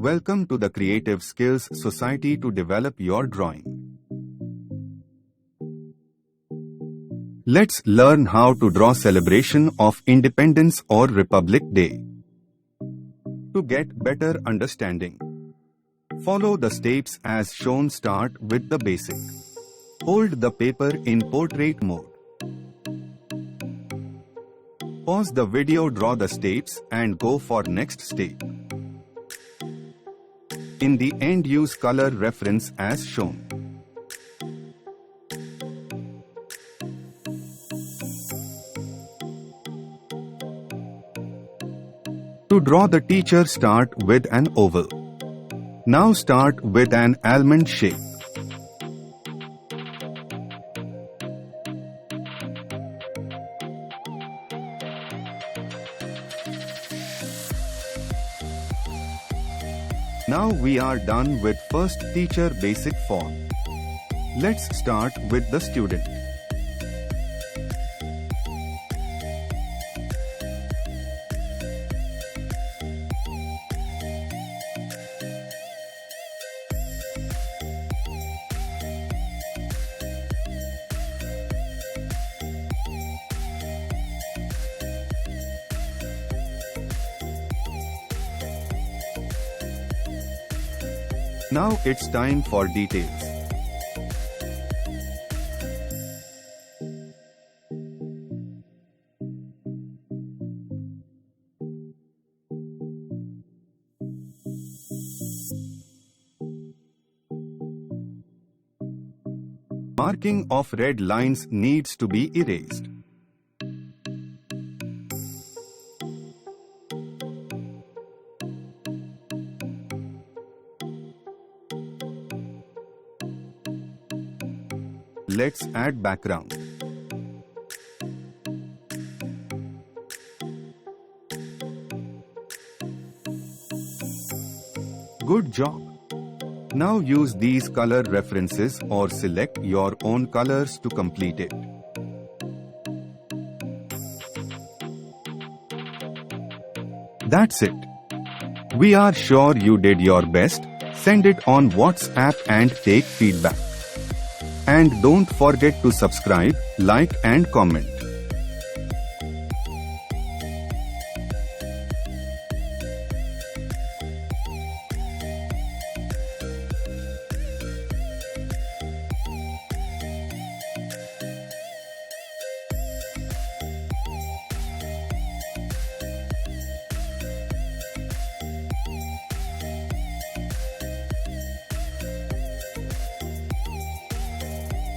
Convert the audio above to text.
Welcome to the Creative Skills Society to develop your drawing. Let's learn how to draw celebration of Independence or Republic Day. To get better understanding, follow the steps as shown. Start with the basic. Hold the paper in portrait mode. Pause the video, draw the steps and go for next step. In the end, use color reference as shown. To draw the teacher, start with an oval. Now start with an almond shape. Now we are done with first teacher basic form. Let's start with the student. Now it's time for details. Marking of red lines needs to be erased. Let's add background. Good job. Now use these color references or select your own colors to complete it. That's it. We are sure you did your best. Send it on WhatsApp and take feedback. And don't forget to subscribe, like and comment.